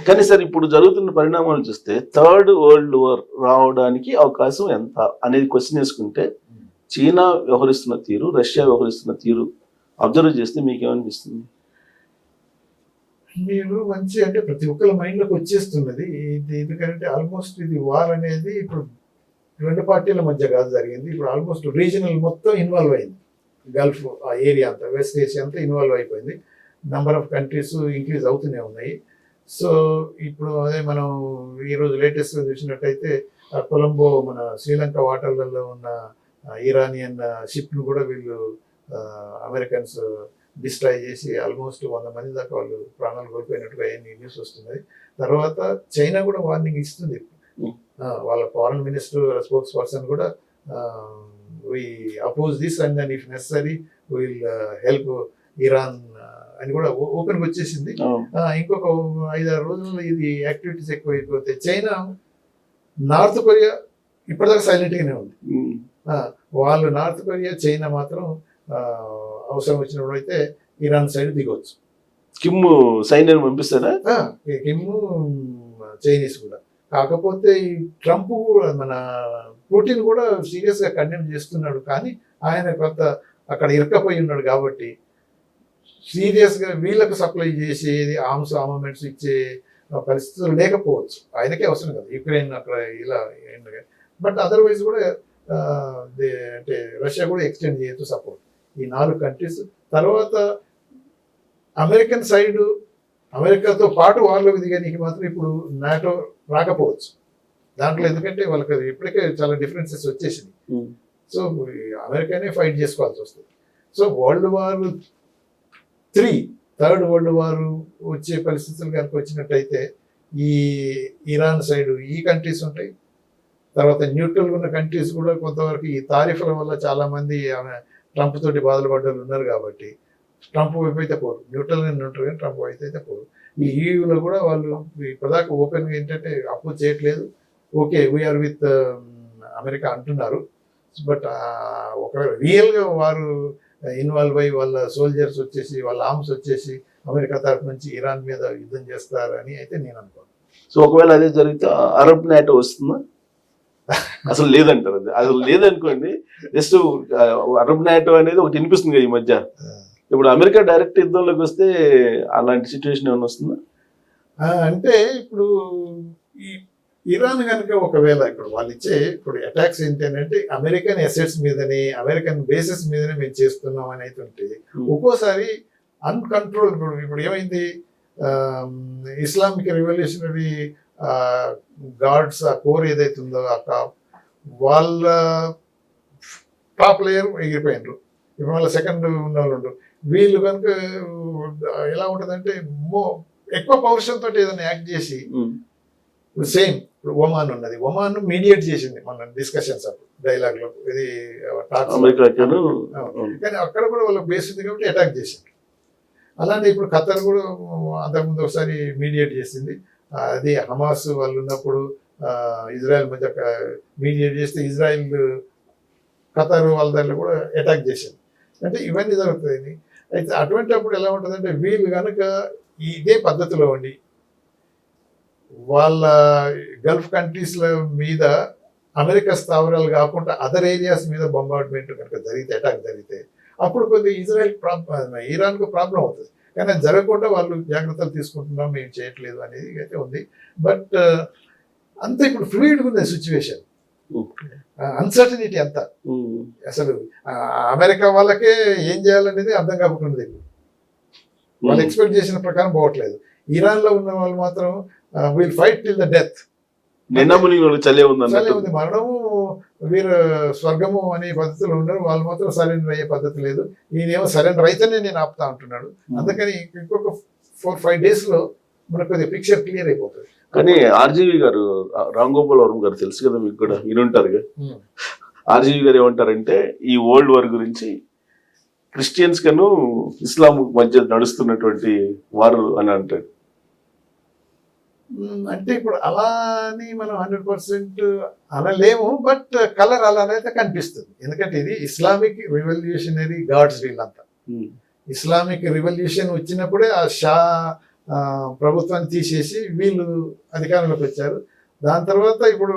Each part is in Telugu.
కానీ సార్ ఇప్పుడు జరుగుతున్న పరిణామాలు చూస్తే థర్డ్ వరల్డ్ వార్ రావడానికి అవకాశం ఎంత అనేది క్వశ్చన్ వేసుకుంటే చైనా వ్యవహరిస్తున్న తీరు, రష్యా వ్యవహరిస్తున్న తీరు అబ్జర్వ్ చేస్తే మీకేమనిపిస్తుంది? మీరు మంచి అంటే ప్రతి ఒక్కరి మైండ్లోకి వచ్చేస్తున్నది ఇది. ఎందుకంటే ఆల్మోస్ట్ ఇది వార్ అనేది ఇప్పుడు రెండు పార్టీల మధ్య కాదు జరిగింది, ఇప్పుడు ఆల్మోస్ట్ రీజనల్ మొత్తం ఇన్వాల్వ్ అయింది. గల్ఫ్ ఆ ఏరియా అంతా, వెస్ట్ ఏషియా అంతా ఇన్వాల్వ్ అయిపోయింది. నెంబర్ ఆఫ్ కంట్రీస్ ఇంక్రీజ్ అవుతూనే ఉన్నాయి. సో ఇప్పుడు అదే మనం ఈరోజు లేటెస్ట్గా చూసినట్టయితే కొలంబో మన శ్రీలంక వాటర్లలో ఉన్న ఇరానియన్ షిప్ను కూడా వీళ్ళు అమెరికన్స్ డిస్ట్రాయ్ చేసి ఆల్మోస్ట్ 100 మంది దాకా వాళ్ళు ప్రాణాలు కోల్పోయినట్టుగా న్యూస్ వస్తున్నది. తర్వాత చైనా కూడా వార్నింగ్ ఇస్తుంది. వాళ్ళ ఫారెన్ మినిస్టర్ స్పోక్స్ పర్సన్ కూడా we oppose this and then if necessary will help Iran అని కూడా ఓపెన్గా వచ్చేసింది. ఇంకొక 5-6 రోజుల్లో ఇది యాక్టివిటీస్ ఎక్కువైపోతే చైనా నార్త్ కొరియా ఇప్పటిదాకా సైలెంట్గానే ఉంది. వాళ్ళు నార్త్ కొరియా చైనా మాత్రం అవసరం వచ్చినప్పుడు అయితే ఇరాన్ సైడ్ దిగవచ్చు. కిమ్ సైన్యాన్ని పంపిస్తారా? కిమ్ చైనీస్ కూడా. కాకపోతే ఈ ట్రంప్ కూడా మన పుటిన్ కూడా సీరియస్గా కండెమ్ చేస్తున్నాడు, కానీ ఆయన కొంత అక్కడ ఇరకపోయి ఉన్నాడు కాబట్టి సీరియస్గా వీళ్ళకు సప్లై చేసేది ఆర్మమెంట్స్ ఇచ్చే పరిస్థితులు లేకపోవచ్చు. ఆయనకే అవసరం కదా యుక్రెయిన్ అక్కడ ఇలా. బట్ అదర్వైజ్ కూడా అంటే రష్యా కూడా ఎక్స్టెండ్ చేయొచ్చు సపోర్ట్ ఈ 4 కంట్రీస్. తర్వాత అమెరికన్ సైడ్ అమెరికాతో పాటు వార్లోకి దిగడానికి మాత్రం ఇప్పుడు నాటో రాకపోవచ్చు దాంట్లో, ఎందుకంటే వాళ్ళకి ఇప్పటికే చాలా డిఫరెన్సెస్ వచ్చేసింది. సో అమెరికానే ఫైట్ చేసుకోవాల్సి వస్తుంది. So world war 3 third world war వచ్చే పరిస్థితులు కనుక వచ్చినట్టయితే ఈ ఇరాన్ సైడ్ ఈ కంట్రీస్ ఉంటాయి. తర్వాత న్యూట్రల్గా ఉన్న కంట్రీస్ కూడా కొంతవరకు ఈ తారీఫ్ల వల్ల చాలామంది ట్రంప్ తోటి బాధలు పడ్డలు ఉన్నారు కాబట్టి ట్రంప్ వైపు అయితే పోరు, న్యూట్రల్గా ఉంటారు కానీ ట్రంప్ వైపు అయితే పోరు. ఈ ఈయూలో కూడా వాళ్ళు ఇప్పటిదాకా ఓపెన్గా ఏంటంటే అపోజ్ చేయట్లేదు, ఓకే వీఆర్ విత్ అమెరికా అంటున్నారు. బట్ ఒకవేళ రియల్గా వారు ఇన్వాల్వ్ అయ్యి వాళ్ళ సోల్జర్స్ వచ్చేసి వాళ్ళ ఆర్మ్స్ వచ్చేసి అమెరికా తరఫు నుంచి ఇరాన్ మీద యుద్ధం చేస్తారని అయితే నేను అనుకోను. సో ఒకవేళ అదే జరిగితే అరబ్ నాటో వస్తుందా? అసలు లేదంటారు, అసలు లేదనుకోండి. జస్ట్ అరబ్ నాటో అనేది ఒకటి వినిపిస్తుంది కదా ఈ మధ్య. ఇప్పుడు అమెరికా డైరెక్ట్ యుద్ధంలోకి వస్తే అలాంటి సిచ్యువేషన్ ఏమైనా వస్తుందా? అంటే ఇప్పుడు ఈ ఇరాన్ కనుక ఒకవేళ ఇప్పుడు వాళ్ళు ఇచ్చే ఇప్పుడు అటాక్స్ ఏంటంటే అమెరికన్ అసెట్స్ మీదనే అమెరికన్ బేసెస్ మీదనే మేము చేస్తున్నాం అని అయితే ఉంటే ఒక్కోసారి అన్కంట్రోల్. ఇప్పుడు ఏమైంది, ఇస్లామిక్ రెవల్యూషనరీ గాడ్స్ ఆ కోర్ ఏదైతే ఉందో వాళ్ళ టాప్ లేయర్ ఎగిరిపోయినారు. ఇప్పుడు వాళ్ళ సెకండ్ ఉన్న వాళ్ళు వీళ్ళు కనుక ఎలా ఉంటుందంటే ఎక్కువ పౌరుషంతో ఏదైనా యాక్ట్ చేసి ఇప్పుడు సేమ్ ఇప్పుడు ఒమాన్ ఉన్నది, ఒమాన్ మీడియేట్ చేసింది మన డిస్కషన్స్ అప్పుడు డైలాగ్ లో ఇది కానీ అక్కడ కూడా వాళ్ళకి బేస్ ఉంది కాబట్టి అటాక్ చేసింది. అలానే ఇప్పుడు ఖతర్ కూడా అంతకుముందు ఒకసారి మీడియేట్ చేసింది. అది హమాస్ వాళ్ళు ఉన్నప్పుడు ఇజ్రాయెల్ మధ్య మీడియేట్ చేస్తే ఇజ్రాయెల్ ఖతర్ వాళ్ళ దాంట్లో కూడా అటాక్ చేసింది. అంటే ఇవన్నీ జరుగుతుంది. అయితే అటువంటి అప్పుడు ఎలా ఉంటుందంటే వీళ్ళు కనుక ఇదే పద్ధతిలో ఉండి వాళ్ళ గల్ఫ్ కంట్రీస్ల మీద అమెరికా స్థావరాలు కాకుండా అదర్ ఏరియాస్ మీద బొంబార్డ్మెంట్ కనుక జరిగితే అటాక్ జరిగితే అప్పుడు కొద్దిగా ఇరాన్కు ప్రాబ్లం అవుతుంది. కానీ అది జరగకుండా వాళ్ళు జాగ్రత్తలు తీసుకుంటున్నాం, మేము చేయట్లేదు అనేది అయితే ఉంది. బట్ అంత ఇప్పుడు ఫ్లూయిడ్గా ఉంది సిచ్యువేషన్, అన్సర్టనిటీ అంతా. అసలు అమెరికా వాళ్ళకే ఏం చేయాలనేది అర్థం కాకుండా వాళ్ళు ఎక్స్పెక్ట్ చేసిన ప్రకారం పోవట్లేదు. ఇరాన్లో ఉన్న వాళ్ళు మాత్రం will fight till the death. చలే ఉంది, మరణము వీరు స్వర్గము అనే పద్ధతిలో ఉన్నారు. వాళ్ళు మాత్రం సరెండర్ అయ్యే పద్ధతి లేదు. ఈయనేమో సరెండర్ అయితేనే నేను ఆపుతా అంటున్నాడు. అందుకని ఇంకొక 4-5 days లో మనకు కొద్దిగా పిక్చర్ క్లియర్ అయిపోతుంది. కానీ ఆర్జీవి గారు, రామ్ గోపాల్ వర్మ గారు తెలుసు కదా మీకు కూడా, వినుంటారుగా. ఆర్జీవి గారు ఏమంటారంటే ఈ వరల్డ్ వార్ గురించి క్రిస్టియన్స్ కను ఇస్లాం మధ్య నడుస్తున్నటువంటి వారు అని అంటారు. అంటే ఇప్పుడు అలా అని మనం 100% అనలేము, బట్ కలర్ అలానైతే కనిపిస్తుంది. ఎందుకంటే ఇది ఇస్లామిక్ రివల్యూషనరీ గాడ్స్ వీళ్ళంతా. ఇస్లామిక్ రివల్యూషన్ వచ్చినప్పుడే ఆ షా ప్రభుత్వాన్ని తీసేసి వీళ్ళు అధికారంలోకి వచ్చారు. దాని తర్వాత ఇప్పుడు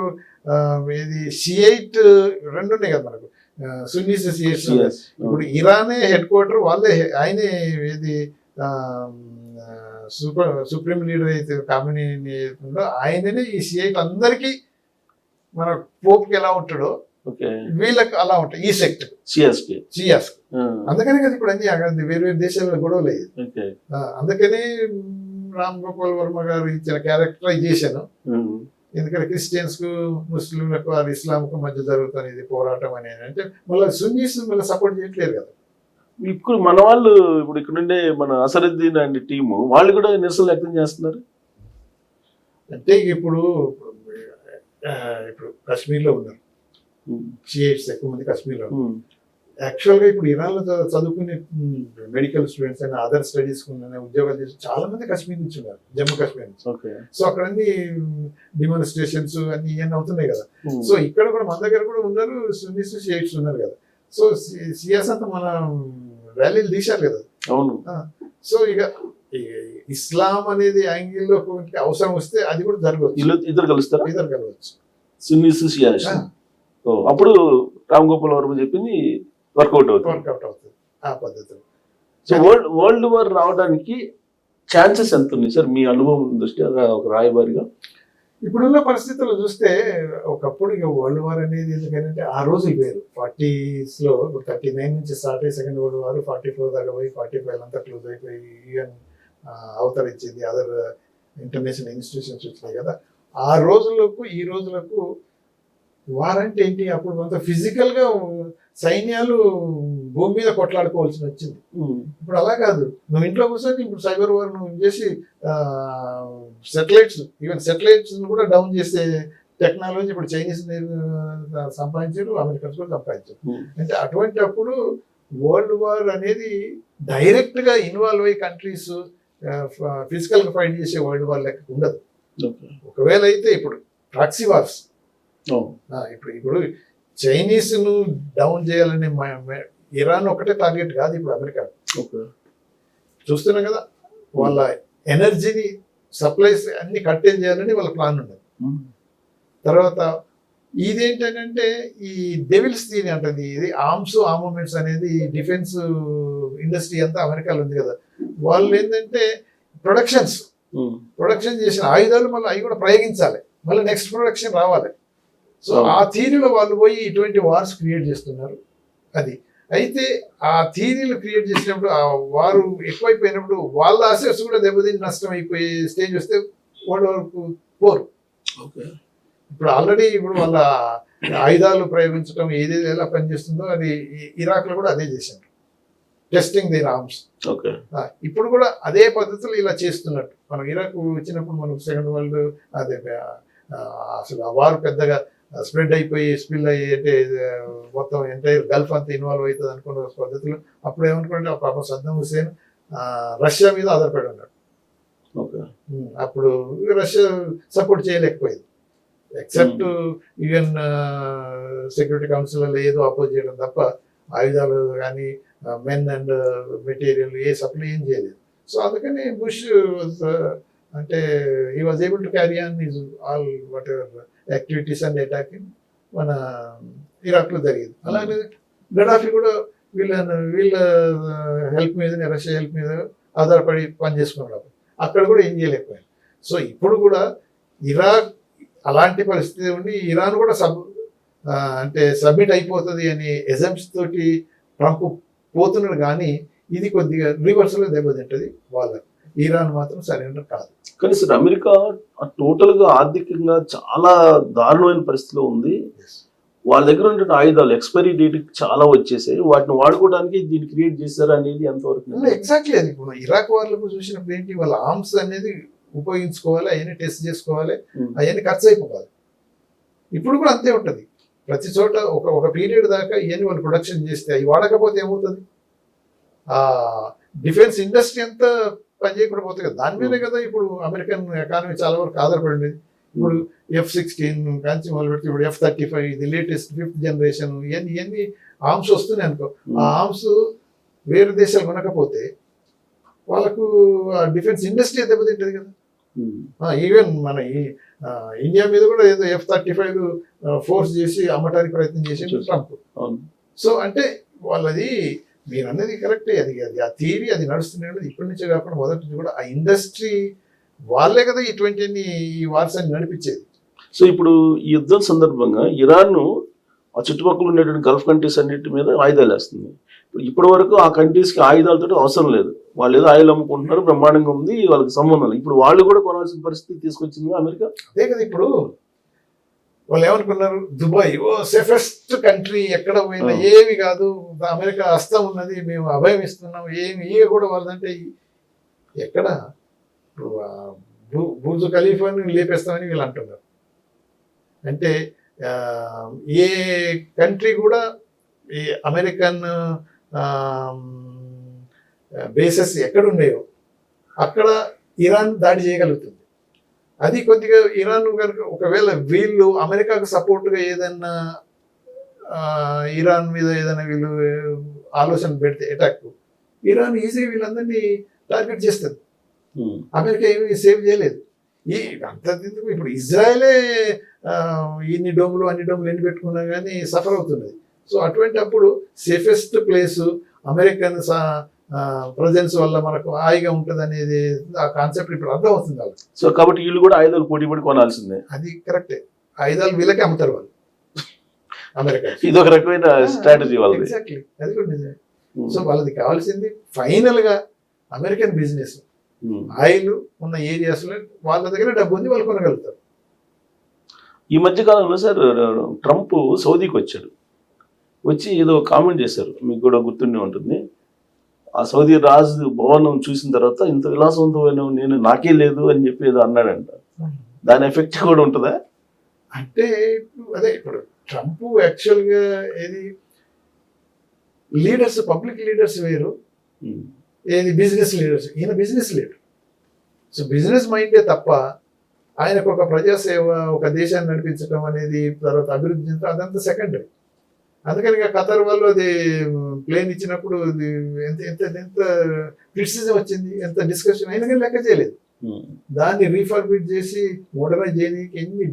ఇది షియైట్ రెండు ఉన్నాయి కదా మనకు, సున్నీస్ షియైట్స్. ఇప్పుడు ఇరానే హెడ్ క్వార్టర్, వాళ్ళే ఆయనే ఇది సుప్రీం లీడర్ అయితే కామినీ ఉందో ఆయననే ఈ షియైట్ అందరికీ మన పోప్కి ఎలా ఉంటాడో వీళ్ళకి అలా ఉంటాయి ఈ సెక్ట్ షియాస్. అందుకనే కదా ఇప్పుడు అన్ని వేరు వేరు దేశాల్లో గొడవలు అయ్యేది. అందుకని రామ్ గోపాల్ వర్మ గారు ఇచ్చిన క్యారెక్టరైజేషన్, ఎందుకంటే క్రిస్టియన్స్ కు ముస్లింలకు ఇస్లాంకు మధ్య జరుగుతున్న ఇది పోరాటం అనేది అంటే మళ్ళీ సున్నీస్ మళ్ళీ సపోర్ట్ చేయట్లేదు కదా. ఇప్పుడు మన వాళ్ళు ఇప్పుడు ఇక్కడ ఉండే మన అసరుద్దీన్ అండ్ టీము వాళ్ళు కూడా నిరసన వ్యక్తం చేస్తున్నారు. అంటే ఇప్పుడు కాశ్మీర్లో ఉన్నారు షియైట్స్ ఎక్కువ మంది కాశ్మీర్లో. యాక్చువల్గా ఇప్పుడు ఇరాన్లో చదువుకునే మెడికల్ స్టూడెంట్స్ అయినా అదర్ స్టడీస్ ఉద్యోగాలు చేసి చాలా మంది కాశ్మీర్ నుంచి ఉన్నారు, జమ్మూ కాశ్మీర్ నుంచి. సో అక్కడ అన్ని డిమాన్స్ట్రేషన్స్ అన్ని ఇవన్నీ అవుతున్నాయి కదా. సో ఇక్కడ కూడా మన దగ్గర కూడా ఉన్నారు సున్నీస్ షియైట్స్ ఉన్నారు కదా. సో సియాస్ అంతా మన ర్యాలీలు తీశారు కదా. అవును. సో ఇక ఇస్లాం అనేది యాంగిల్లో అవసరం వస్తే అది కూడా జరగవచ్చు. ఇద్దరు కలుస్తారు, ఇద్దరు కలవచ్చు, సున్నీస్ షియాస్. అప్పుడు రామ్ గోపాల్ వర్మ చెప్పింది వర్కౌట్ అవుతుంది ఆ పద్ధతిలో. సో వరల్డ్ వార్ రావడానికి ఛాన్సెస్ ఎంత ఉన్నాయి సార్ మీ అనుభవం దృష్ట్యా ఒక రాయబారిగా? ఇప్పుడున్న పరిస్థితుల్లో చూస్తే ఒకప్పుడు ఇక వరల్డ్ వార్ అనేది ఎందుకంటే ఆ రోజులు వేరు. 40s లో 39 నుంచి స్టార్ట్ అయ్యి సెకండ్ వరల్డ్ వార్ 44 దాకా పోయి 45 అంతా క్లోజ్ అయిపోయి యుఎన్ అవతరించింది, అదర్ ఇంటర్నేషనల్ ఇన్స్టిట్యూషన్స్ వచ్చినాయి కదా. ఆ రోజులకు ఈ రోజులకు వార్ అంటే ఏంటి? అప్పుడు కొంత ఫిజికల్ గా సైన్యాలు భూమి మీద కొట్లాడుకోవాల్సి వచ్చింది. ఇప్పుడు అలా కాదు, నువ్వు ఇంట్లో కూర్చొని ఇప్పుడు సైబర్ వార్ నువ్వు చేసి ఈవెన్ సెటిలైట్స్ కూడా డౌన్ చేసే టెక్నాలజీ ఇప్పుడు చైనీస్ సంపాదించారు, అమెరికన్స్ కూడా సంపాదించారు. అంటే అటువంటి అప్పుడు వరల్డ్ వార్ అనేది డైరెక్ట్ గా ఇన్వాల్వ్ అయ్యి కంట్రీస్ ఫిజికల్ గా ఫైట్ చేసే వరల్డ్ వార్ లెక్క ఉండదు. ఒకవేళ అయితే ఇప్పుడు ప్రాక్సీ వార్స్, ఇప్పుడు చైనీస్ ను డౌన్ చేయాలని ఇరాన్ ఒకటే టార్గెట్ కాదు, ఇప్పుడు అమెరికా చూస్తున్నాం కదా. వాళ్ళ ఎనర్జీని సప్లైస్ అన్ని కట్టేజ్ చేయాలని వాళ్ళ ప్లాన్ ఉన్నది. తర్వాత ఇదేంటంటే ఈ డెవిల్స్ థియరీ అంటది, ఇది ఆర్మమెంట్స్ అనేది డిఫెన్స్ ఇండస్ట్రీ అంతా అమెరికాలో ఉంది కదా. వాళ్ళు ఏంటంటే ప్రొడక్షన్ చేసిన ఆయుధాలు మళ్ళీ అవి కూడా ప్రయోగించాలి, మళ్ళీ నెక్స్ట్ ప్రొడక్షన్ రావాలి. సో ఆ థియరీలో వాళ్ళు పోయి ఇటువంటి వార్స్ క్రియేట్ చేస్తున్నారు. అది అయితే ఆ థియరీలు క్రియేట్ చేసినప్పుడు ఆ వారు ఎక్కువైపోయినప్పుడు వాళ్ళ అసెట్స్ కూడా దెబ్బతిని నష్టం అయిపోయే స్టేజ్ వస్తే వరల్డ్ వరకు పోరు. ఇప్పుడు ఆల్రెడీ ఇప్పుడు వాళ్ళ ఆయుధాలు ప్రయోగించడం ఏదేది ఎలా పనిచేస్తుందో అది ఇరాక్ లో కూడా అదే చేశారు, టెస్టింగ్ దేర్ ఆర్మ్స్. ఇప్పుడు కూడా అదే పద్ధతులు ఇలా చేస్తున్నట్టు. మనం ఇరాక్ వచ్చినప్పుడు మనకు సెకండ్ వరల్డ్ అదే అసలు ఆ వారు పెద్దగా స్ప్రెడ్ అయిపోయి స్పిల్ అయ్యి అంటే మొత్తం ఎంటైర్ గల్ఫ్ అంతా ఇన్వాల్వ్ అవుతుంది అనుకున్న పద్ధతిలో అప్పుడు ఏమనుకుంటే పాపం సద్దాం హుసేన్ రష్యా మీద ఆధారపడి ఉన్నాడు. అప్పుడు రష్యా సపోర్ట్ చేయలేకపోయింది, ఎక్సెప్ట్ యుఎన్ సెక్యూరిటీ కౌన్సిల్ ఏదో అపోజ్ చేయడం తప్ప ఆయుధాలు కానీ men and material A supply ఏం చేయలేదు. సో అందుకని బుష్ అంటే he was able to carry on his all what ever activities and attacking మన ఇరాక్లో జరిగింది. అలాగే గడాఫీ కూడా వీళ్ళ హెల్ప్ మీద, రష్యా హెల్ప్ మీద ఆధారపడి పనిచేసుకున్నాడు. అక్కడ కూడా ఏం చేయలేకపోయాడు. సో ఇప్పుడు కూడా ఇరాక్ అలాంటి పరిస్థితి ఉండి ఇరాన్ కూడా అంటే సబ్మిట్ అయిపోతుంది అని ఎజంప్స్ తోటి ట్రంప్ పోతున్నాడు. కానీ ఇది కొద్దిగా రివర్స్లో దెబ్బతింటది వాళ్ళకి. ఇరాన్ మాత్రం సరెండర్ కాదు. కానీ సార్ అమెరికా టోటల్ గా ఆర్థికంగా చాలా దారుణమైన పరిస్థితిలో ఉంది. వాళ్ళ దగ్గర ఉన్న ఆయుధాలు ఎక్స్పైరీ డేట్ చాలా వచ్చేసాయి, వాటిని వాడుకోవడానికి దీన్ని క్రియేట్ చేశారు అనేది ఎంతవరకు? ఎగ్జాక్ట్లీ అది. ఇప్పుడు ఇరాక్ వాళ్ళకు చూసినప్పుడు ఏంటి, వాళ్ళ ఆర్మ్స్ అనేది ఉపయోగించుకోవాలి, అవన్నీ టెస్ట్ చేసుకోవాలి, అవన్నీ ఖర్చు అయిపోవాలి. ఇప్పుడు కూడా అంతే ఉంటుంది. ప్రతి చోట ఒక పీరియడ్ దాకా ఇవన్నీ వాళ్ళు ప్రొడక్షన్ చేస్తే అవి వాడకపోతే ఏమవుతుంది, ఆ డిఫెన్స్ ఇండస్ట్రీ అంతా పనిచేయకుండా పోతుంది కదా. దాని మీదే కదా ఇప్పుడు అమెరికన్ ఎకానమీ చాలా వరకు ఆధారపడింది. ఇప్పుడు F-16 కాంచి మొదలు పెడితే ఇప్పుడు F-35 ఇది లేటెస్ట్ 5th జనరేషన్ ఇవన్నీ ఆర్మ్స్ వస్తున్నాయి అనుకో. ఆ ఆర్మ్స్ వేరే దేశాలు కొనకపోతే వాళ్ళకు డిఫెన్స్ ఇండస్ట్రీ దెబ్బతింటది కదా. ఉమ్. ఈవెన్ మన ఇండియా మీద కూడా ఏదో F-35 ఫోర్స్ చేసి అమ్మటానికి ప్రయత్నం చేసిండు ట్రంప్. అవును. సో అంటే వాళ్ళది మీరు అన్నది కరెక్టే, అది అది ఆ థియరీ అది నడుస్తున్నాడు ఇప్పటి నుంచే కాకుండా మొదటి నుంచి కూడా. ఆ ఇండస్ట్రీ వాళ్ళే కదా ఇటువంటి ఈ వార్స్ అని నడిపించేది. సో ఇప్పుడు ఈ యుద్ధం సందర్భంగా ఇరాన్ ఆ చుట్టుపక్కల ఉండేటువంటి గల్ఫ్ కంట్రీస్ అన్నిటి మీద ఆయుధాలు వేస్తుంది. ఇప్పటి వరకు ఆ కంట్రీస్కి ఆయుధాలతో అవసరం లేదు, వాళ్ళు ఏదో ఆయిల్ అమ్ముకుంటున్నారు, బ్రహ్మాండంగా ఉంది, వాళ్ళకి సంబంధం లేదు. ఇప్పుడు వాళ్ళు కూడా కొనాల్సిన పరిస్థితి తీసుకొచ్చింది అమెరికా. అదే కదా ఇప్పుడు వాళ్ళు ఏమనుకున్నారు, దుబాయ్ సేఫెస్ట్ కంట్రీ, ఎక్కడ పోయినా ఏమి కాదు, అమెరికా హస్తం ఉన్నది, మేము అభయం ఇస్తున్నాం, ఏమి ఇక కూడా వాళ్ళంటే ఎక్కడ బుర్జ్ ఖలీఫాని లేపేస్తామని వీళ్ళు అంటున్నారు. అంటే ఏ కంట్రీ కూడా ఈ అమెరికన్ బేసెస్ ఎక్కడ ఉన్నాయో అక్కడ ఇరాన్ దాడి చేయగలుగుతుంది. అది కొద్దిగా ఇరాన్ కనుక ఒకవేళ వీళ్ళు అమెరికాకు సపోర్ట్గా ఏదైనా ఇరాన్ మీద ఏదైనా వీళ్ళు ఆలోచన పెడితే అటాక్, ఇరాన్ ఈజీగా వీళ్ళందరినీ టార్గెట్ చేస్తుంది. అమెరికా ఏమి సేవ్ చేయలేదు. ఈ అంత ఇప్పుడు ఇజ్రాయలే ఇన్ని డోములు అన్ని డోములు ఎన్ని పెట్టుకున్నా కానీ సఫర్ అవుతున్నది. సో అటువంటి అప్పుడు సేఫెస్ట్ ప్లేసు అమెరికన్ ప్రజెన్స్ వల్ల మనకు హాయిగా ఉంటుంది అనేది ఆ కాన్సెప్ట్ ఇప్పుడు అర్థం అవుతుంది వాళ్ళకి. సో కాబట్టి వీళ్ళు కూడా ఆయుధాలు పోటీ పడి కొనాల్సిందే. అది కరెక్టే, ఆయుధాలు వీళ్ళకే అమ్ముతారు వాళ్ళు అమెరికా. ఇది ఒక రకమైన స్ట్రాటజీ వాళ్ళది. ఎగ్జాక్ట్లీ, అది కూడా నిజమే. సో వాళ్ళది కావాల్సింది ఫైనల్ గా అమెరికన్ బిజినెస్, ఆయిల్ ఉన్న ఏరియాస్ లో వాళ్ళ దగ్గర డబ్బు ఉంది, వాళ్ళు కొనగలుగుతారు. ఈ మధ్య కాలంలో సార్ ట్రంప్ సౌదీకి వచ్చాడు, వచ్చి ఏదో కామెంట్ చేశారు, మీకు కూడా గుర్తుండే ఉంటుంది. ఆ సౌదీ రాజు భవనం చూసిన తర్వాత ఇంత విలాసవంతమైన నేను నాకే లేదు అని చెప్పి ఏదో అన్నాడంట. దాని ఎఫెక్ట్ కూడా ఉంటుందా? అంటే అదే ఇప్పుడు ట్రంప్ యాక్చువల్గా ఏది లీడర్స్, పబ్లిక్ లీడర్స్ వేరు, ఏది బిజినెస్ లీడర్స్. ఈయన బిజినెస్ లీడర్. సో బిజినెస్ మైండే తప్ప ఆయనకు ఒక ప్రజాసేవ, ఒక దేశాన్ని నడిపించడం అనేది, తర్వాత అభివృద్ధి చెందడం అదంతా సెకండరీ. అందుకని ఖతర్ వాళ్ళు అది ప్లేన్ ఇచ్చినప్పుడు ఎంత ఎంత ఎంత క్రిటిసిజం వచ్చింది, ఎంత డిస్కషన్ అయినా కానీ లెక్క చేయలేదు. దాన్ని రీఫర్బిట్ చేసి మోడర్నైజ్ చేయడానికి ఎన్ని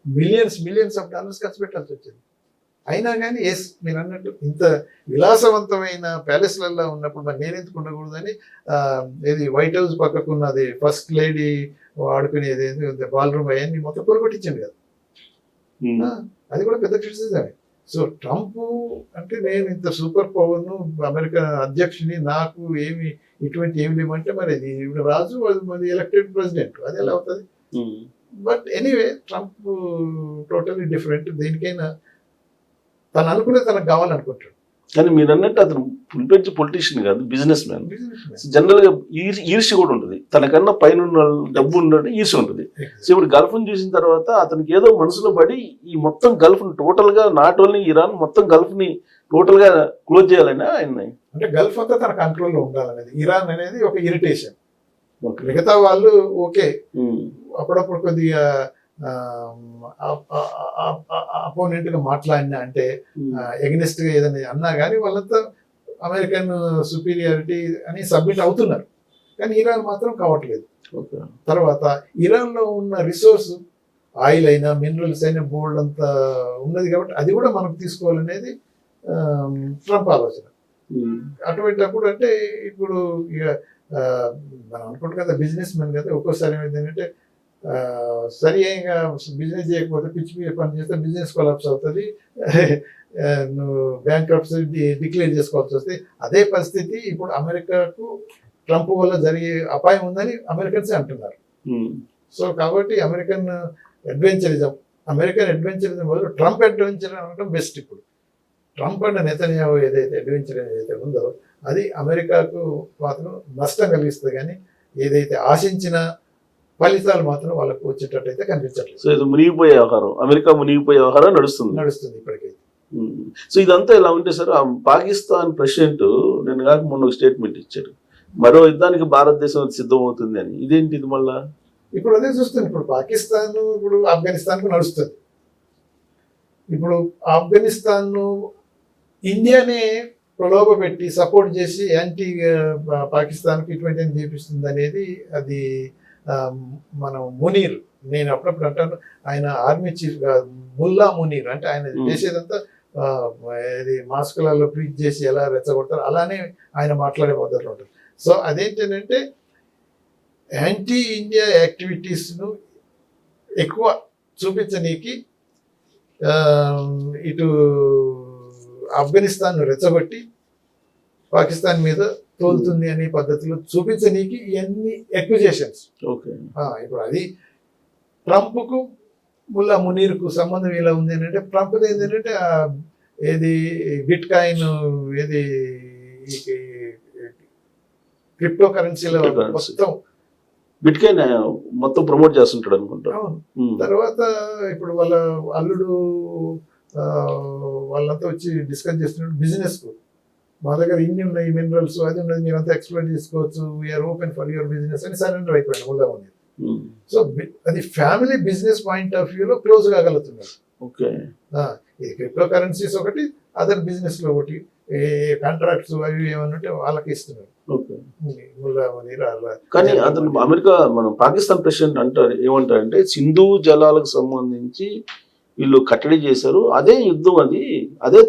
మిలియన్స్ ఆఫ్ డాలర్స్ ఖర్చు పెట్టాల్సి వచ్చింది. అయినా కానీ ఎస్ మీరు అన్నట్టు ఇంత విలాసవంతమైన ప్యాలెస్లలో ఉన్నప్పుడు మరి నేనెందుకు ఉండకూడదని ఏది వైట్ హౌస్ పక్కకు ఉన్నది ఫస్ట్ లేడీ ఆడుకునేది బాల్ రూమ్ అవన్నీ మొత్తం కొరగొట్టించండి కదా. అది కూడా పెద్ద క్రిటిసిజమే. సో ట్రంప్ అంటే నేను ఇంత సూపర్ పవర్ను, అమెరికా అధ్యక్షుని, నాకు ఏమి ఇటువంటి ఏమి లేమంటే మరి ఇది రాజు, మరి ఎలక్టెడ్ ప్రెసిడెంట్, అది ఎలా అవుతుంది? But anyway Trump totally different. దేనికైనా తను అనుకునే తనకు కావాలనుకుంటాడు. కానీ మీరు అన్నట్టు అతను ఫుల్ పొలిటీషియన్ కాదు, బిజినెస్ మ్యాన్. జనరల్ గా ఈర్ష్య కూడా ఉంటుంది, తనకన్నా పైన డబ్బు ఉన్నట్టు ఈర్ష్య ఉంటుంది. సో ఇప్పుడు గల్ఫ్ ని చూసిన తర్వాత అతనికి ఏదో మనసులో పడి ఈ మొత్తం గల్ఫ్ ని టోటల్ గా, నాట్ ఓన్లీ ఇరాన్, మొత్తం గల్ఫ్ ని టోటల్ గా క్లోజ్ చేయాలని ఆయన. అంటే గల్ఫ్ అంతా తన కంట్రోల్లో ఉండాలనేది. ఇరాన్ అనేది ఒక ఇరిటేషన్. మిగతా వాళ్ళు ఓకే, అప్పుడప్పుడు కొద్దిగా అపోనెంట్ గా మాట్లాడినా అంటే ఎగ్నెస్ట్ గా ఏదైనా అన్నా కానీ వాళ్ళంతా అమెరికన్ సుపీరియారిటీ అని సబ్మిట్ అవుతున్నారు. కానీ ఇరాన్ మాత్రం కావట్లేదు. తర్వాత ఇరాన్ లో ఉన్న రిసోర్స్, ఆయిల్ అయినా మినరల్స్ అయినా బోల్డ్ అంతా ఉన్నది కాబట్టి అది కూడా మనకు తీసుకోవాలనేది ట్రంప్ ఆలోచన. అటువంటిప్పుడు అంటే ఇప్పుడు ఇక మనం అనుకుంటాం కదా, బిజినెస్ మెన్ కదా, ఒక్కోసారి ఏమైందంటే సరి అయినా బిజినెస్ చేయకపోతే పిచ్చి పని చేస్తే బిజినెస్ కొలాప్స్ అవుతుంది, నువ్వు బ్యాంక్రప్సీ డిక్లేర్ చేసుకోవాల్సి వస్తే. అదే పరిస్థితి ఇప్పుడు అమెరికాకు ట్రంప్ వల్ల జరిగే అపాయం ఉందని అమెరికన్స్ అంటున్నారు. సో కాబట్టి అమెరికన్ అడ్వెంచరిజం బదులు ట్రంప్ అడ్వెంచర్ అనడం బెస్ట్. ఇప్పుడు ట్రంప్ అండ్ నెతన్యాహు ఏదైతే అడ్వెంచర్ ఏదైతే ఉందో అది అమెరికాకు మాత్రం నష్టం కలిగిస్తుంది, కానీ ఏదైతే ఆశించిన ఫలితాలు మాత్రం వాళ్ళకు వచ్చేటట్టు అయితే కనిపించట్లేదు. సో ఇది మునిగిపోయే వ్యవహారం, అమెరికా మునిగిపోయే వ్యవహారం నడుస్తుంది ఇప్పటికైతే. సో ఇదంతా ఇలా ఉంటే సార్, పాకిస్తాన్ ప్రెసిడెంట్ నేను కాక మొన్న ఒక స్టేట్మెంట్ ఇచ్చాడు, మరో యుద్ధానికి భారతదేశం సిద్ధం అవుతుంది అని. ఇదేంటి ఇది మళ్ళా? ఇప్పుడు అదే చూస్తుంది. ఇప్పుడు పాకిస్తాన్ ఇప్పుడు ఆఫ్ఘనిస్తాన్కు నడుస్తుంది. ఇప్పుడు ఆఫ్ఘనిస్తాన్ ఇండియానే ప్రలోభ పెట్టి సపోర్ట్ చేసి యాంటీ పాకిస్తాన్కి ఇటువంటి చేపిస్తుంది అనేది అది ఆ, మనం మునీర్, నేను అప్పుడప్పుడు అంటాను ఆయన ఆర్మీ చీఫ్ ముల్లా మునీర్, అంటే ఆయన చేసేదంతా ఇది మాస్కులలో ప్రీచ్ చేసి ఎలా రెచ్చగొడతారు అలానే ఆయన మాట్లాడే పద్ధతిలో ఉంటుంది. సో అదేంటంటే యాంటీ ఇండియా యాక్టివిటీస్ను ఎక్కువ చూపించనీకి ఇటు ఆఫ్ఘనిస్తాన్ రెచ్చగొట్టి పాకిస్తాన్ మీద తోలుతుంది అనే పద్ధతిలో చూపించనీకి ఇవన్నీ ఎక్విజేషన్స్. ఓకే, ఇప్పుడు అది ట్రంప్కు ముల్లా మునీర్కు సంబంధం ఎలా ఉంది అంటే ట్రంప్ ఏంటంటే ఏది బిట్ కాయిన్ ఏది క్రిప్టో కరెన్సీలో మొత్తం బిట్కాయిన్ మొత్తం ప్రమోట్ చేస్తుంటాడు అనుకుంటా. తర్వాత ఇప్పుడు వాళ్ళ అల్లుడు వాళ్ళంతా వచ్చి డిస్కస్ చేస్తున్నాడు బిజినెస్ కు, మా దగ్గర ఇన్ని ఉన్నాయి మినరల్స్ అది ఉన్నది మీరంతా ఎక్స్ప్లోర్ చేసుకోవచ్చు, we are open for your business అని సరెండర్ అయిపోయాడు ముల్లా మునీర్. సో అది ఫ్యామిలీ బిజినెస్ పాయింట్ ఆఫ్ వ్యూలో క్లోజ్ కాగలుగుతున్నారు. ఓకే, ఈ క్రిప్టో కరెన్సీస్ ఒకటి, అదర్ బిజినెస్ లో ఒకటి, కాంట్రాక్ట్స్ అవి ఏమన్నట్టు వాళ్ళకి ఇస్తున్నారు. ముల్లా మునీర్ కానీ అతను అమెరికా మనం పాకిస్తాన్ ప్రెసిడెంట్ అంటారు ఏమంటారంటే సింధు జలాలకు సంబంధించి వీళ్ళు కట్టడి చేశారు, అదే యుద్ధం, అదే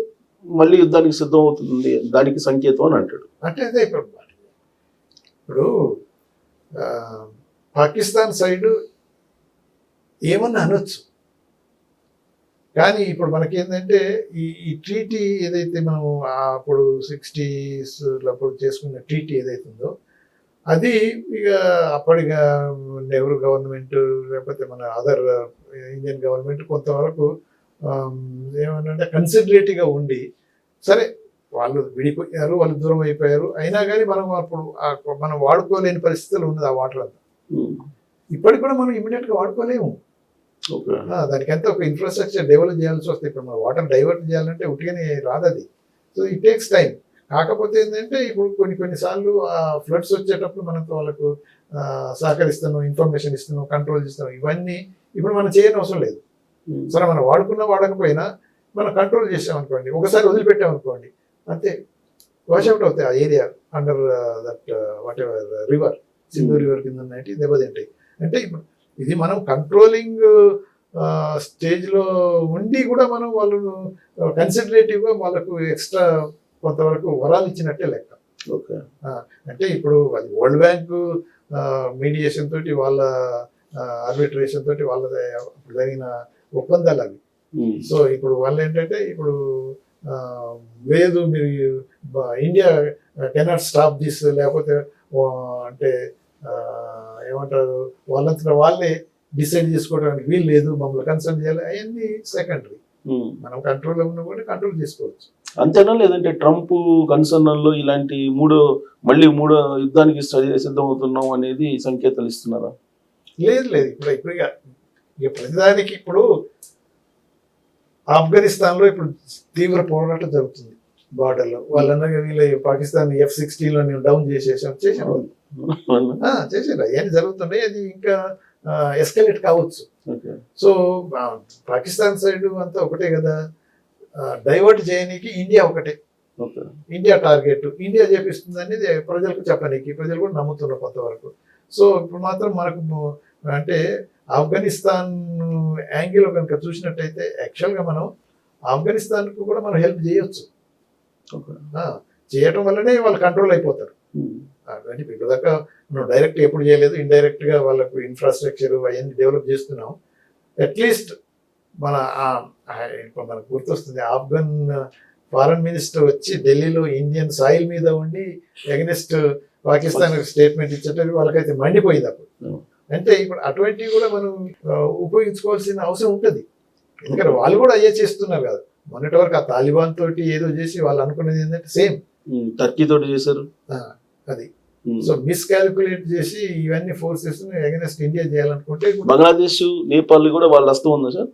మళ్ళీ యుద్ధానికి సిద్ధం అవుతుంది, దానికి సంకేతం అని అంటాడు. అంటే అదే ఇప్పుడు పాకిస్తాన్ సైడ్ ఏమన్నా అనొచ్చు, కానీ ఇప్పుడు మనకేంటంటే ఈ ట్రీటీ ఏదైతే మనం అప్పుడు 60s అప్పుడు చేసుకున్న ట్రీటీ ఏదైతే ఉందో అది ఇక అప్పటిగా నెహ్రూ గవర్నమెంట్ లేకపోతే మన అదర్ ఇండియన్ గవర్నమెంట్ కొంతవరకు ఏమన్నా కన్సిడరేటివ్గా ఉండి, సరే వాళ్ళు విడిపోయారు, వాళ్ళు దూరం అయిపోయారు, అయినా కానీ మనం అప్పుడు మనం వాడుకోలేని పరిస్థితులు ఉన్నది ఆ వాటర్ అంతా. ఇప్పటికి కూడా మనం ఇమీడియట్గా వాడుకోలేము, దానికి అంతా ఒక ఇన్ఫ్రాస్ట్రక్చర్ డెవలప్ చేయాల్సి వస్తుంది. ఇప్పుడు మన వాటర్ డైవర్ట్ చేయాలంటే ఉట్టిగానే రాదు అది, సో ఇట్ టేక్స్ టైం. కాకపోతే ఏంటంటే ఇప్పుడు కొన్నిసార్లు ఆ ఫ్లడ్స్ వచ్చేటప్పుడు మనం వాళ్ళకు సహకరిస్తున్నాం, ఇన్ఫర్మేషన్ ఇస్తున్నాం, కంట్రోల్ చేస్తున్నాం, ఇవన్నీ ఇప్పుడు మనం చేయని అవసరం లేదు. సరే మనం వాడుకున్నా వాడకపోయినా మనం కంట్రోల్ చేసామనుకోండి, ఒకసారి వదిలిపెట్టామనుకోండి అంతే వాషౌట్ అవుతాయి ఆ area under that what ever river, Sindhu river కింద ఉన్నాయి దెబ్బతింటాయి. అంటే ఇప్పుడు ఇది మనం కంట్రోలింగ్ స్టేజ్లో ఉండి కూడా మనం వాళ్ళు కన్సిడరేటివ్గా వాళ్ళకు ఎక్స్ట్రా కొంతవరకు వరాలు ఇచ్చినట్టే లెక్క. ఓకే, అంటే ఇప్పుడు అది వరల్డ్ బ్యాంక్ మీడియేషన్ తోటి వాళ్ళ ఆర్బిట్రేషన్ తోటి వాళ్ళ జరిగిన ఒప్పందాలు అవి. సో ఇప్పుడు వాళ్ళు ఏంటంటే ఇప్పుడు లేదు మీరు ఇండియా కెనాట్ స్టాప్ దిస్, లేకపోతే అంటే ఏమంటారు వాళ్ళంతా వాళ్ళే డిసైడ్ చేసుకోవడానికి వీలు లేదు, మమ్మల్ని కన్సల్ట్ చేయాలి, అవన్నీ సెకండరీ. మనం కంట్రోల్లో ఉన్నా కూడా కంట్రోల్ చేసుకోవచ్చు. అంతేనా, లేదంటే ట్రంప్ కన్సర్న్లో ఇలాంటి మళ్ళీ మూడో యుద్ధానికి సిద్ధమవుతున్నాం అనేది సంకేతాలు ఇస్తున్నారా? లేదు, ఇప్పుడు ఇక ప్రతిదానికి ఇప్పుడు ఆఫ్ఘనిస్తాన్లో ఇప్పుడు తీవ్ర పోరాటం జరుగుతుంది బార్డర్లో. వాళ్ళందరూ వీళ్ళు పాకిస్తాన్ F-16లో డౌన్ చేసారు అవన్నీ జరుగుతున్నాయి, అది ఇంకా ఎస్కలేట్ కావచ్చు. సో పాకిస్తాన్ సైడ్ అంతా ఒకటే కదా, డైవర్ట్ చేయడానికి ఇండియా ఒకటే, ఇండియా టార్గెట్, ఇండియా చేపిస్తుంది అనేది ప్రజలకు చెప్పనీకి ప్రజలు కూడా నమ్ముతున్నారు కొంతవరకు. సో ఇప్పుడు మాత్రం మనకు అంటే ఆఫ్ఘనిస్తాన్ యాంగిల్ కనుక చూసినట్టయితే యాక్చువల్గా మనం ఆఫ్ఘనిస్తాన్కు కూడా మనం హెల్ప్ చేయొచ్చు, చేయటం వల్లనే వాళ్ళు కంట్రోల్ అయిపోతారు. అంటే ఇప్పుడు దాకా మనం డైరెక్ట్ ఎప్పుడు చేయలేదు, ఇండైరెక్ట్గా వాళ్ళకు ఇన్ఫ్రాస్ట్రక్చర్ అవన్నీ డెవలప్ చేస్తున్నాం. అట్లీస్ట్ మనకు గుర్తొస్తుంది ఆఫ్ఘన్ ఫారెన్ మినిస్టర్ వచ్చి ఢిల్లీలో ఇండియన్ సాయిల్ మీద ఉండి అగెనిస్ట్ పాకిస్తాన్ స్టేట్మెంట్ ఇచ్చేటప్పుడు వాళ్ళకైతే మండిపోయింది అప్పుడు. అంటే ఇప్పుడు అటువంటివి కూడా మనం ఉపయోగించుకోవాల్సిన అవసరం ఉంటుంది, ఎందుకంటే వాళ్ళు కూడా అయ్యే చేస్తున్నారు కదా. మొన్నటి వరకు ఆ తాలిబాన్ తోటి ఏదో చేసి వాళ్ళు అనుకున్నది ఏంటంటే సేమ్ టర్కీ తోటి చేశారు అది. సో మిస్కాల్కులేట్ చేసి ఇవన్నీ ఫోర్సెస్ అగైనెస్ట్ ఇండియా చేయాలనుకుంటే బంగ్లాదేశ్, నేపాల్ కూడా వాళ్ళ హస్తం ఉందా సార్?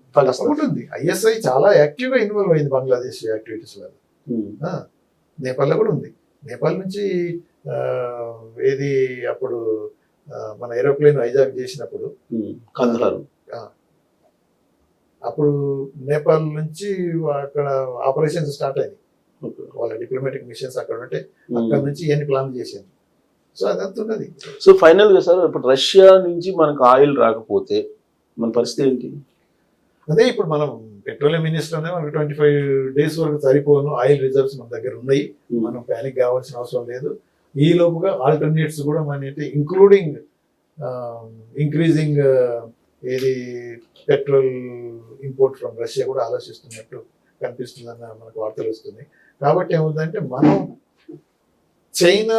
ఉంటుంది. ISI చాలా యాక్టివ్ గా ఇన్వాల్వ్ అయింది బంగ్లాదేశ్ యాక్టివిటీస్ వల్ల. నేపాల్లో కూడా ఉంది. నేపాల్ నుంచి ఏది అప్పుడు మన ఏరోప్లేన్ హైజాక్ చేసినప్పుడు కందహార్, అప్పుడు నేపాల్ నుంచి అక్కడ ఆపరేషన్స్ స్టార్ట్ అయింది. Okay. వాళ్ళ డిప్లొమాటిక్ మిషన్స్ అక్కడ ఉంటే అక్కడ నుంచి ఇవన్నీ ప్లాన్ చేశాను. సో అదంతా ఉన్నది. సో ఫైనల్ గా సార్ ఇప్పుడు రష్యా నుంచి మనకు ఆయిల్ రాకపోతే మన పరిస్థితి ఏంటి? అదే ఇప్పుడు మనం పెట్రోలియం మినిస్టర్ అనే మనకు 25 days వరకు సరిపోను ఆయిల్ రిజర్వ్స్ మన దగ్గర ఉన్నాయి. మనం ప్యానిక్ కావాల్సిన అవసరం లేదు. ఈ లోపుగా ఆల్టర్నేట్స్ కూడా మన ఇంక్లూడింగ్ ఇంక్రీజింగ్ ఏది పెట్రోల్ ఇంపోర్ట్ ఫ్రమ్ రష్యా కూడా ఆలోచిస్తున్నట్టు కనిపిస్తుందన్న మనకు వార్తలు వస్తున్నాయి. కాబట్టి ఏముందంటే మనం చైనా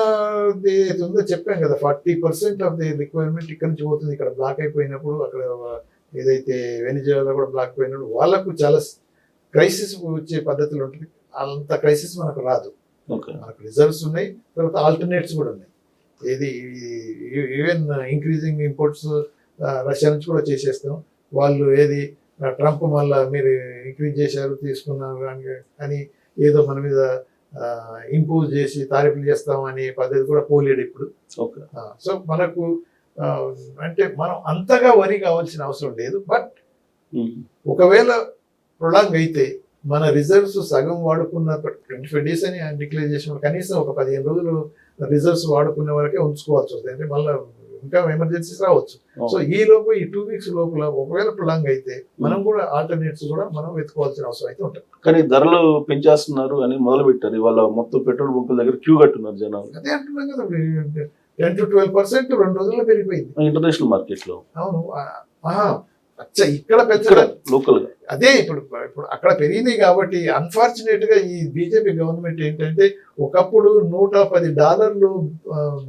ఉందో చెప్పాం కదా, 40% ఆఫ్ ది రిక్వైర్మెంట్ ఇక్కడ నుంచి పోతుంది. ఇక్కడ బ్లాక్ అయిపోయినప్పుడు అక్కడ ఏదైతే వెనిజువేలా కూడా బ్లాక్ అయినప్పుడు వాళ్ళకు చాలా క్రైసిస్ వచ్చే పద్ధతులు ఉంటుంది. అంత క్రైసిస్ మనకు రాదు. మనకు రిజర్వ్స్ ఉన్నాయి, తర్వాత ఆల్టర్నేట్స్ కూడా ఉన్నాయి. ఏది ఈవెన్ ఇంక్రీజింగ్ ఇంపోర్ట్స్ రష్యా నుంచి కూడా చేసేస్తాం. వాళ్ళు ఏది ట్రంప్ మళ్ళీ మీరు ఇంక్రీజ్ చేశారు తీసుకున్నారు అని ఏదో మన మీద ఇంపోజ్ చేసి తారీఫులు చేస్తాం అనే పద్ధతి కూడా పోలేడు ఇప్పుడు. సో మనకు అంటే మనం అంతగా వరి కావాల్సిన అవసరం లేదు. బట్ ఒకవేళ ప్రొలాంగ్ అయితే మన రిజర్వ్స్ సగం వాడుకున్న 25 days అని డిక్లేర్ చేసిన కనీసం ఒక 15 రోజులు రిజర్వ్స్ వాడుకునే వరకే ఉంచుకోవాల్సి వస్తుంది. అంటే మళ్ళీ ఇంకా ఎమర్జెన్సీస్ రావచ్చు. సో ఈ లోపు ఈ 2 weeks లోపల ఒకవేళ ప్రొలాంగ్ అయితే మనం కూడా ఆల్టర్నేట్స్ కూడా మనం వెతుకోవాల్సిన అవసరం అయితే ఉంటుంది. కానీ ధరలు పెంచేస్తున్నారు అని మొదలు పెట్టారు. ఇవాళ మొత్తం పెట్రోల్ బంకుల దగ్గర క్యూ కట్టున్నారు జనాలు. అదే అంటున్నాం కదా, 10 to 12% 2 రోజుల్లో పెరిగిపోయింది ఇంటర్నేషనల్ మార్కెట్ లో. అవును. ఇక్కడ పెంచడం లోకల్ గా అదే ఇప్పుడు అక్కడ పెరిగినాయి కాబట్టి అన్ఫార్చునేట్ గా ఈ బీజేపీ గవర్నమెంట్ ఏంటంటే ఒకప్పుడు $110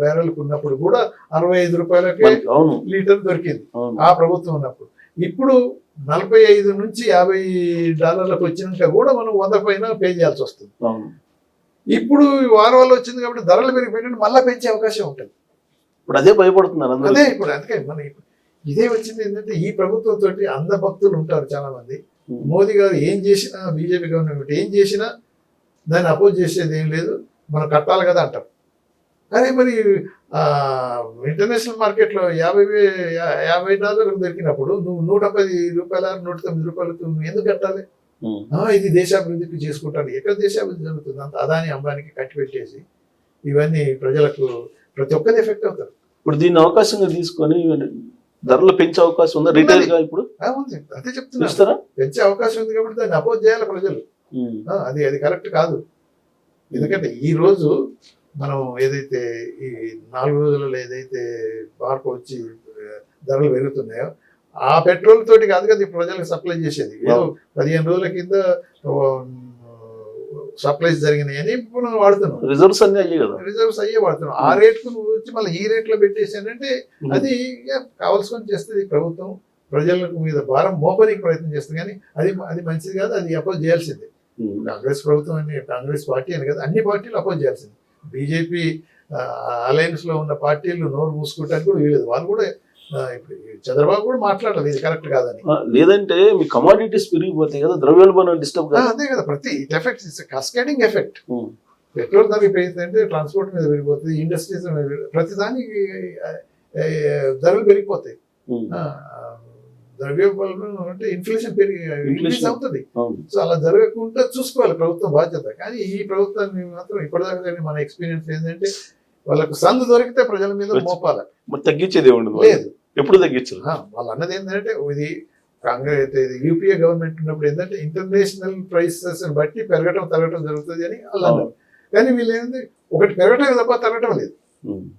బ్యారెల్ ఉన్నప్పుడు కూడా 65 రూపాయలకే లీటర్ దొరికింది ఆ ప్రభుత్వం ఉన్నప్పుడు. ఇప్పుడు 45 నుంచి $50 వచ్చినాక కూడా మనం 100 పైన పే చేయాల్సి వస్తుంది. ఇప్పుడు వారం వల్ల వచ్చింది కాబట్టి ధరలు పెరిగిపోయినట్టు మళ్ళీ పెంచే అవకాశం ఉంటుంది. ఇప్పుడు అదే భయపడుతున్నారు. అదే ఇప్పుడు అందుకే మన ఇదే వచ్చింది ఏంటంటే ఈ ప్రభుత్వంతో అంధభక్తులు ఉంటారు చాలా మంది. మోదీ గారు ఏం చేసినా, బీజేపీ గవర్నమెంట్ ఏం చేసినా దాన్ని అపోజ్ చేసేది ఏం లేదు, మనం కట్టాలి కదా అంటారు. అదే మరి ఇంటర్నేషనల్ మార్కెట్లో $50 దొరికినప్పుడు నువ్వు $110, $109 నువ్వు ఎందుకు కట్టాలి? ఇది దేశాభివృద్ధికి చేసుకుంటారు. ఎక్కడ దేశాభివృద్ధి జరుగుతుంది? అంత అదాని అంబానికి కట్టిపెట్టేసి ఇవన్నీ ప్రజలకు ప్రతి ఒక్కరు ఎఫెక్ట్ అవుతారు. ఇప్పుడు దీన్ని అవకాశంగా తీసుకొని ధరలు పెంచే అవకాశం ఉందా రిటైల్ గా? ఇప్పుడు ఉంది, అదే చెప్తున్నా, పెంచే అవకాశం ఉంది కాబట్టి దాన్ని అపోజ్ చేయాలి ప్రజలు. అది కరెక్ట్ కాదు. ఎందుకంటే ఈ రోజు మనం ఏదైతే ఈ 4 రోజులలో ఏదైతే మార్పు వచ్చి ధరలు పెరుగుతున్నాయో ఆ పెట్రోల్ తోటి కాదు కదా ప్రజలకు సప్లై చేసేది. ఏదో 15 రోజుల కింద సప్లైస్ జరిగినాయి అని మనం వాడుతున్నాం. రిజర్వ్స్ అన్నీ అయ్యే కదా, రిజర్వ్స్ అయ్యే వాడుతున్నాం. ఆ రేట్కు నువ్వు వచ్చి మళ్ళీ ఈ రేట్లో పెట్టేసానంటే అది కావాల్సుకొని చేస్తుంది ప్రభుత్వం. ప్రజలకు మీద భారం మోపడానికి ప్రయత్నం చేస్తుంది. కానీ అది మంచిది కాదు, అది అపోజ్ చేయాల్సిందే. కాంగ్రెస్ ప్రభుత్వం అని, కాంగ్రెస్ పార్టీ అని కదా, అన్ని పార్టీలు అపోజ్ చేయాల్సింది. బీజేపీ అలయన్స్ లో ఉన్న పార్టీలు నోరు మూసుకోవడానికి కూడా వీలేదు. వాళ్ళు కూడా ఇప్పుడు చంద్రబాబు కూడా మాట్లాడాలి ఇది కరెక్ట్ కాదని. లేదంటే మీ కమాడిటీస్ పెరిగిపోతాయి కదా, ద్రవ్యోల్బణం డిస్టర్బ్ కాదు. అదే కదా, ప్రతి ఎఫెక్ట్ కాస్కేడింగ్ ఎఫెక్ట్. పెట్రోల్ ధర పెరిగితే ట్రాన్స్పోర్ట్ మీద పెరిగిపోతుంది, ఇండస్ట్రీస్ ప్రతి దానికి ధరలు పెరిగిపోతాయి. ద్రవ్యోల్బణం అంటే ఇన్ఫ్లేషన్ ఇంక్రీజ్ అవుతుంది. సో అలా జరగకుండా చూసుకోవాలి ప్రభుత్వం బాధ్యత. కానీ ఈ ప్రభుత్వాన్ని మాత్రం ఇప్పటిదాకా మన ఎక్స్పీరియన్స్ ఏంటంటే వాళ్ళకు సందు దొరికితే ప్రజల మీద మోపాలి, తగ్గించేది లేదు. ఎప్పుడు తగ్గించారు? వాళ్ళు అన్నది ఏంటంటే ఇది కాంగ్రెస్ యూపీఏ గవర్నమెంట్ ఉన్నప్పుడు ఏంటంటే ఇంటర్నేషనల్ ప్రైసెస్ బట్టి పెరగటం తరగటం జరుగుతుంది అని వాళ్ళు అన్నారు. కానీ వీళ్ళు ఏంటంటే ఒకటి పెరగటం తప్ప తరగటం లేదు.